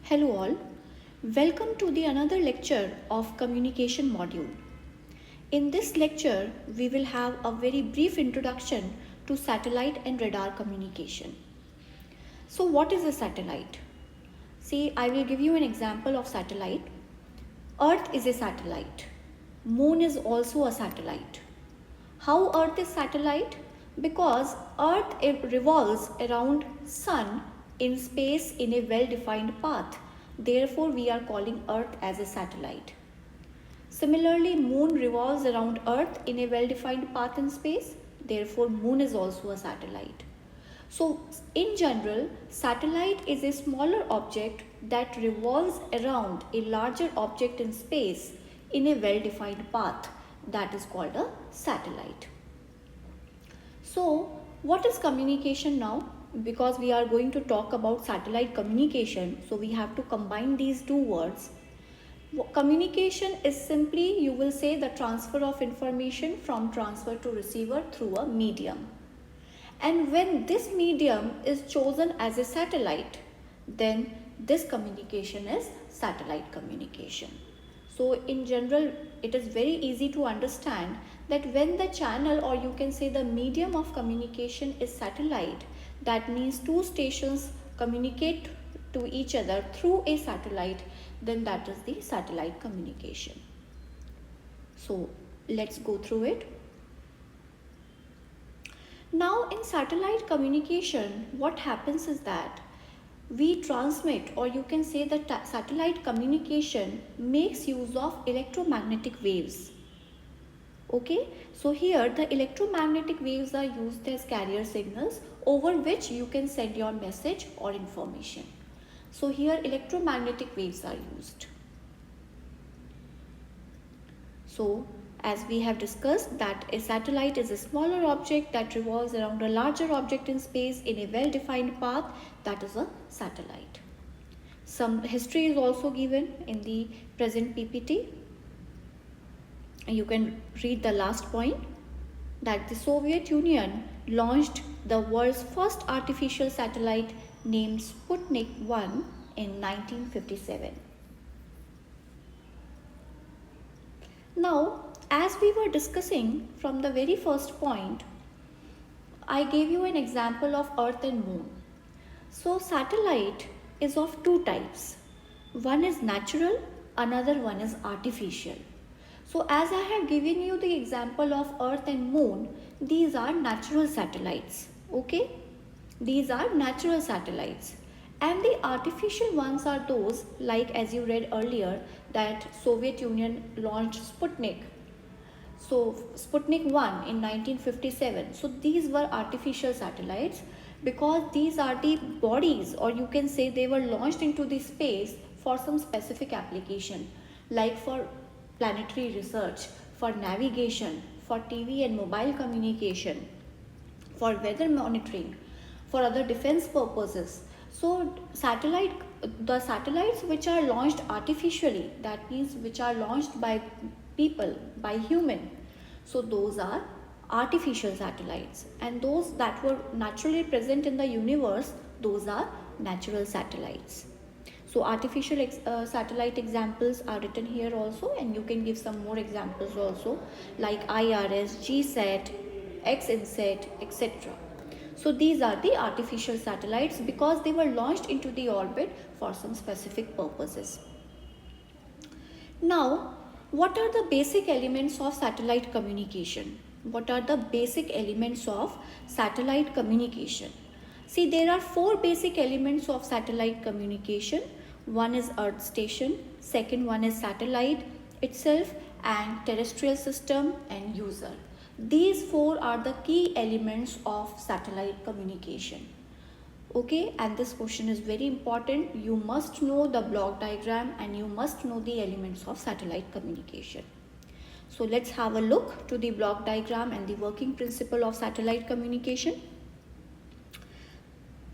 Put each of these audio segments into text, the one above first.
Hello all, welcome to the another lecture of communication module. In this lecture, we will have a very brief introduction to satellite and radar communication. So what is a satellite? See, I will give you an example of satellite. Earth is a satellite. Moon is also a satellite. How Earth is satellite? Because Earth revolves around Sun in space in a well-defined path. Therefore, we are calling Earth as a satellite. Similarly, Moon revolves around Earth in a well-defined path in space. Therefore, Moon is also a satellite. So, in general, satellite is a smaller object that revolves around a larger object in space in a well-defined path. That is called a satellite. So, what is communication now? Because we are going to talk about satellite communication, so we have to combine these two words. Communication is simply, you will say, the transfer of information from transfer to receiver through a medium. And when this medium is chosen as a satellite, then this communication is satellite communication. So in general, it is very easy to understand that when the channel, or you can say the medium of communication, is satellite, that means two stations communicate to each other through a satellite, then that is the satellite communication. So let's go through it. Now in satellite communication, what happens is that we transmit, or you can say that satellite communication makes use of electromagnetic waves. Okay, so here the electromagnetic waves are used as carrier signals over which you can send your message or information. So here electromagnetic waves are used. So as we have discussed that a satellite is a smaller object that revolves around a larger object in space in a well-defined path, that is a satellite. Some history is also given in the present PPT. You can read the last point, that the Soviet Union launched the world's first artificial satellite named Sputnik 1 in 1957. Now, as we were discussing from the very first point, I gave you an example of Earth and Moon. So, satellite is of two types. One is natural, another one is artificial. So, as I have given you the example of Earth and Moon, these are natural satellites. Okay? These are natural satellites. And the artificial ones are those, like as you read earlier, that Soviet Union launched Sputnik. So Sputnik 1 in 1957. So these were artificial satellites because these are the bodies, or you can say they were launched into the space for some specific application, like for planetary research, for navigation, for TV and mobile communication, for weather monitoring, for other defense purposes. So the satellites which are launched artificially, that means which are launched by people, by human, so those are artificial satellites, and those that were naturally present in the universe, those are natural satellites. So artificial satellite examples are written here also, and you can give some more examples also, like IRS, GSAT, XINSAT, etc. So these are the artificial satellites because they were launched into the orbit for some specific purposes. Now, what are the basic elements of satellite communication? What are the basic elements of satellite communication? See, there are four basic elements of satellite communication. One is Earth station, second one is satellite itself, and terrestrial system and user. These four are the key elements of satellite communication. Okay, and this question is very important. You must know the block diagram and you must know the elements of satellite communication. So let's have a look to the block diagram and the working principle of satellite communication.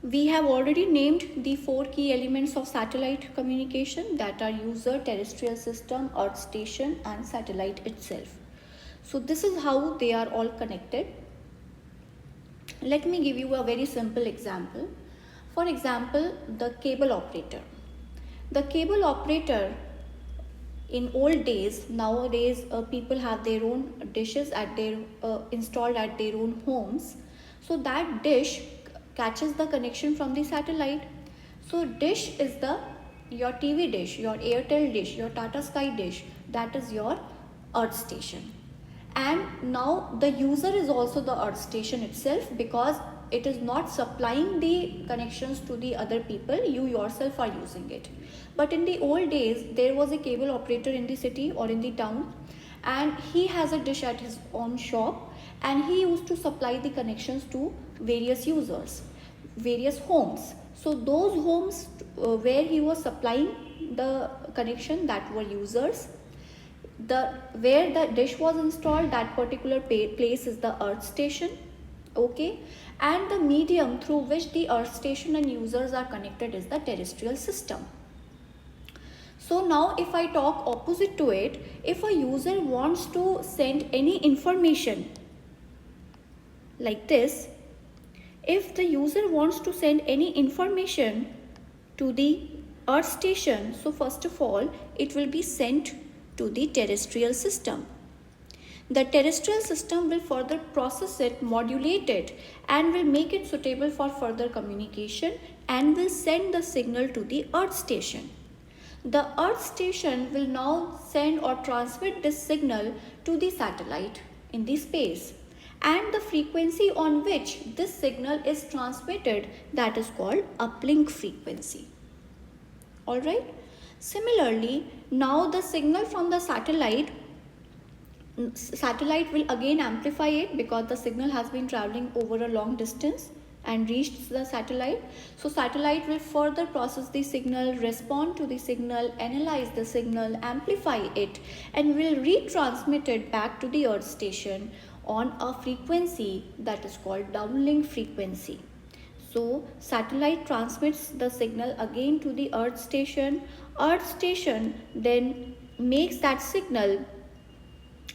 We have already named the four key elements of satellite communication, that are user, terrestrial system, Earth station and satellite itself. So this is how they are all connected. Let me give you a very simple example. For example, the cable operator. The cable operator in old days, nowadays people have their own dishes at their installed at their own homes. So that dish catches the connection from the satellite. So dish is the your TV dish, your Airtel dish, your Tata Sky dish, that is your earth station. And now the user is also the earth station itself, because it is not supplying the connections to the other people, you yourself are using it. But in the old days, there was a cable operator in the city or in the town, and he has a dish at his own shop, and he used to supply the connections to various users, various homes. So those homes where he was supplying the connection, that were users. The where the dish was installed, that particular place is the earth station. Okay, and the medium through which the earth station and users are connected is the terrestrial system. So now if I talk opposite to it, if a user wants to send any information like this, if the user wants to send any information to the earth station, so first of all it will be sent to the terrestrial system. The terrestrial system will further process it, modulate it, and will make it suitable for further communication, and will send the signal to the earth station. The earth station will now send or transmit this signal to the satellite in the space, and the frequency on which this signal is transmitted, that is called uplink frequency. Alright. Similarly, now the signal from the satellite will again amplify it, because the signal has been traveling over a long distance and reached the satellite. So satellite will further process the signal, respond to the signal, analyze the signal, amplify it, and will retransmit it back to the earth station on a frequency that is called downlink frequency. So satellite transmits the signal again to the earth station. Earth station then makes that signal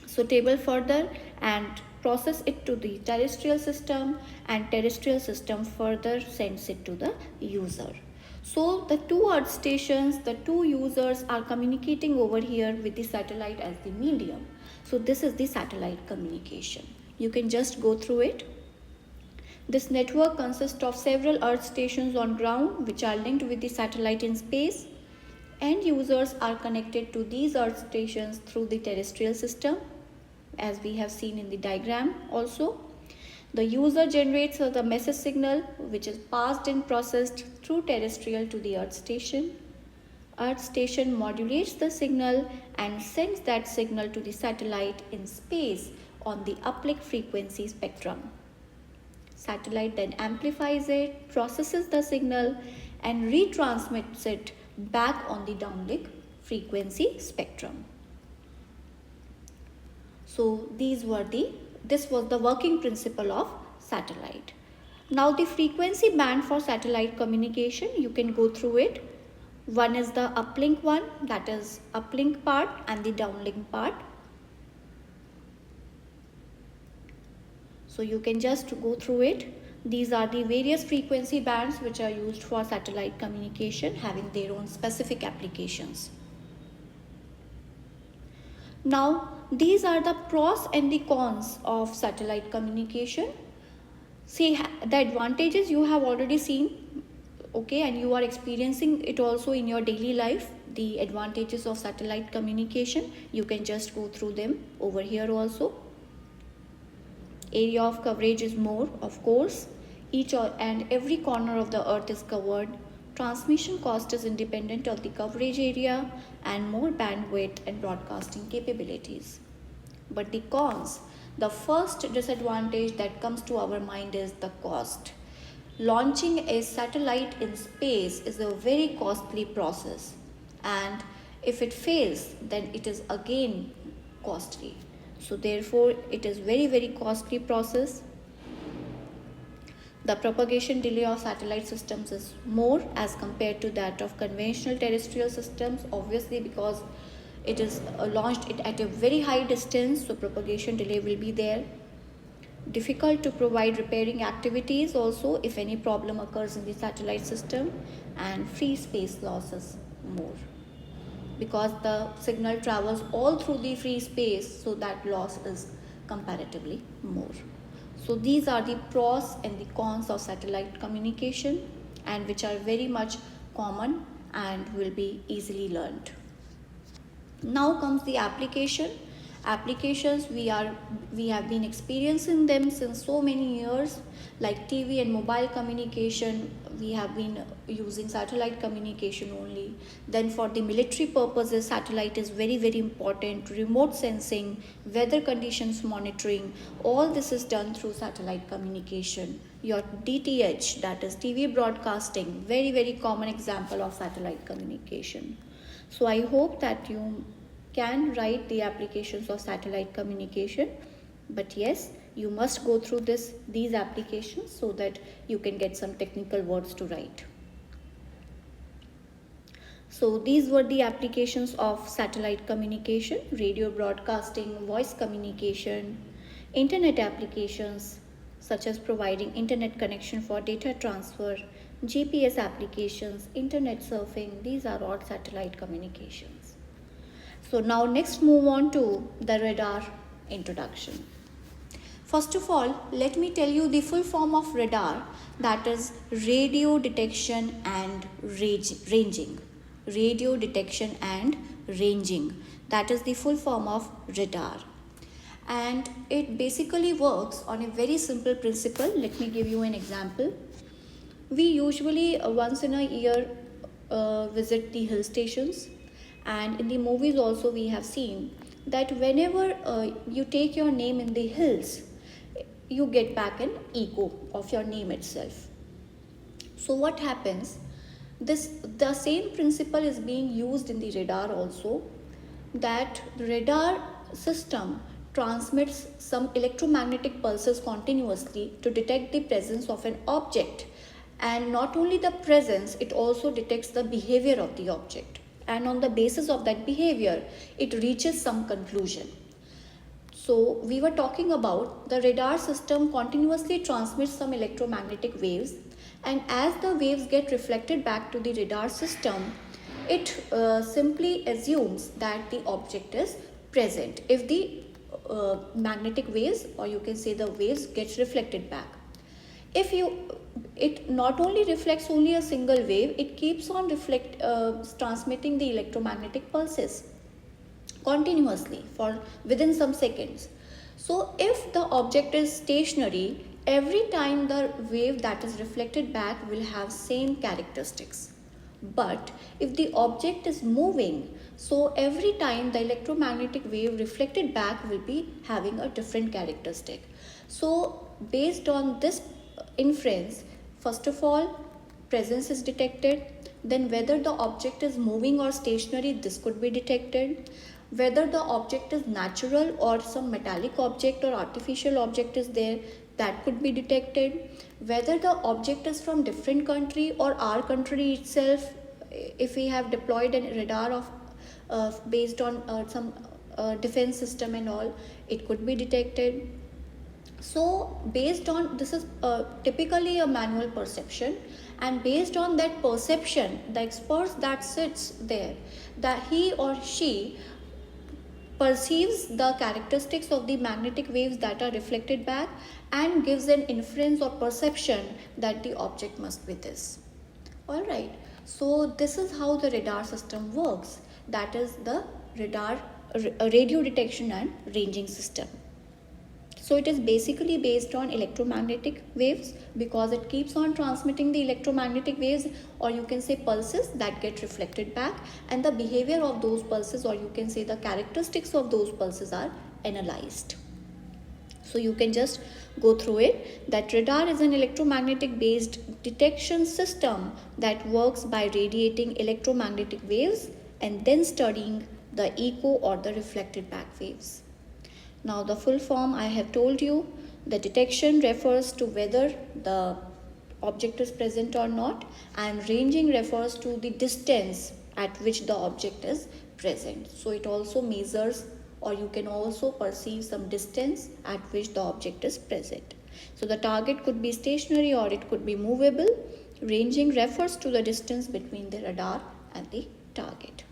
suitable further and process it to the terrestrial system, and terrestrial system further sends it to the user. So the two earth stations, the two users are communicating over here with the satellite as the medium. So this is the satellite communication. You can just go through it. This network consists of several earth stations on ground which are linked with the satellite in space. End users are connected to these earth stations through the terrestrial system, as we have seen in the diagram also. The user generates the message signal, which is passed and processed through terrestrial to the earth station. Earth station modulates the signal and sends that signal to the satellite in space on the uplink frequency spectrum. Satellite then amplifies it, processes the signal, and retransmits it back on the downlink frequency spectrum. So this was the working principle of satellite. Now the frequency band for satellite communication, you can go through it. One is the uplink one, that is uplink part, and the downlink part. So you can just go through it. These are the various frequency bands which are used for satellite communication, having their own specific applications. Now these are the pros and the cons of satellite communication. See, the advantages you have already seen, okay, and you are experiencing it also in your daily life. The advantages of satellite communication, you can just go through them over here also. Area of coverage is more, of course. Each and every corner of the earth is covered. Transmission cost is independent of the coverage area, and more bandwidth and broadcasting capabilities. But the cons, the first disadvantage that comes to our mind is the cost. Launching a satellite in space is a very costly process, and if it fails, then it is again costly. So therefore it is very costly process. The propagation delay of satellite systems is more as compared to that of conventional terrestrial systems, obviously because it is launched at a very high distance, so propagation delay will be there. Difficult to provide repairing activities also if any problem occurs in the satellite system, and free space losses more, because the signal travels all through the free space, so that loss is comparatively more. So these are the pros and the cons of satellite communication, and which are very much common and will be easily learned. Now comes the applications. We have been experiencing them since so many years, like TV and mobile communication. We have been using satellite communication only. Then for the military purposes, satellite is very important. Remote sensing, weather conditions monitoring, all this is done through satellite communication. Your DTH, that is TV broadcasting, very common example of satellite communication. So I hope that you can write the applications of satellite communication, but yes, you must go through these applications so that you can get some technical words to write. So these were the applications of satellite communication: radio broadcasting, voice communication, internet applications such as providing internet connection for data transfer, GPS applications, internet surfing. These are all satellite communications. So now next move on to the radar introduction. First of all, let me tell you the full form of radar, that is radio detection and ranging. Radio detection and ranging, that is the full form of radar. And it basically works on a very simple principle. Let me give you an example. We usually once in a year visit the hill stations, and in the movies also we have seen that whenever you take your name in the hills, you get back an echo of your name itself. So what happens, the same principle is being used in the radar also, that the radar system transmits some electromagnetic pulses continuously to detect the presence of an object, and not only the presence, it also detects the behavior of the object, and on the basis of that behavior it reaches some conclusion. So we were talking about the radar system continuously transmits some electromagnetic waves, and as the waves get reflected back to the radar system, it simply assumes that the object is present if the magnetic waves, or you can say the waves, gets reflected back. It not only reflects only a single wave, it keeps on transmitting the electromagnetic pulses continuously for within some seconds. So if the object is stationary, every time the wave that is reflected back will have same characteristics. But if the object is moving, so every time the electromagnetic wave reflected back will be having a different characteristic. So based on this inference, first of all, presence is detected. Then whether the object is moving or stationary, this could be detected. Whether the object is natural or some metallic object or artificial object is there, that could be detected. Whether the object is from different country or our country itself, if we have deployed a radar based on some defense system and all, it could be detected. So based on this is typically a manual perception, and based on that perception, the experts that sits there, that he or she perceives the characteristics of the magnetic waves that are reflected back and gives an inference or perception that the object must be this. Alright, so this is how the radar system works, that is the radio detection and ranging system. So it is basically based on electromagnetic waves, because it keeps on transmitting the electromagnetic waves, or you can say pulses, that get reflected back, and the behavior of those pulses, or you can say the characteristics of those pulses, are analyzed. So you can just go through it, that radar is an electromagnetic based detection system that works by radiating electromagnetic waves and then studying the echo or the reflected back waves. Now the full form I have told you. The detection refers to whether the object is present or not, and ranging refers to the distance at which the object is present. So it also measures, or you can also perceive some distance at which the object is present. So the target could be stationary or it could be movable. Ranging refers to the distance between the radar and the target.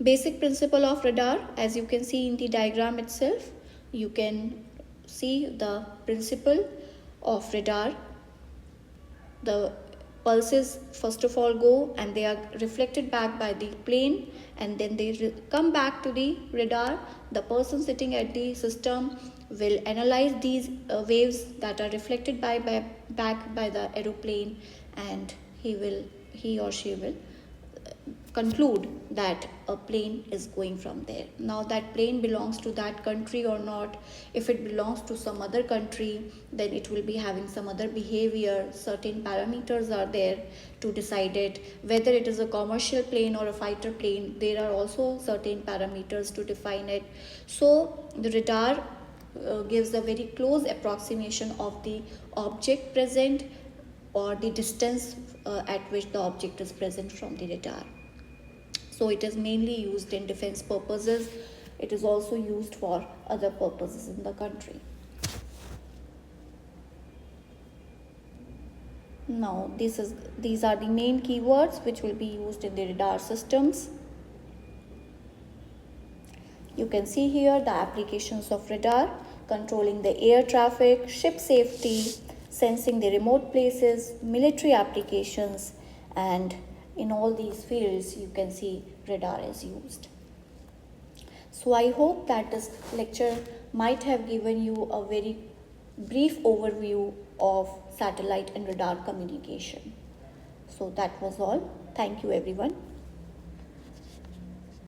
Basic principle of radar, as you can see in the diagram itself, you can see the principle of radar. The pulses first of all go and they are reflected back by the plane, and then they come back to the radar. The person sitting at the system will analyze these waves that are reflected back by the aeroplane, and he or she will conclude that a plane is going from there. Now that plane belongs to that country or not. If it belongs to some other country, then it will be having some other behavior. Certain parameters are there to decide it. Whether it is a commercial plane or a fighter plane, there are also certain parameters to define it. So the radar gives a very close approximation of the object present or the distance at which the object is present from the radar. So it is mainly used in defense purposes. It is also used for other purposes in the country. Now these are the main keywords which will be used in the radar systems. You can see here the applications of radar: controlling the air traffic, ship safety, sensing the remote places, military applications, and in all these fields you can see radar is used. So I hope that this lecture might have given you a very brief overview of satellite and radar communication. So that was all. Thank you everyone.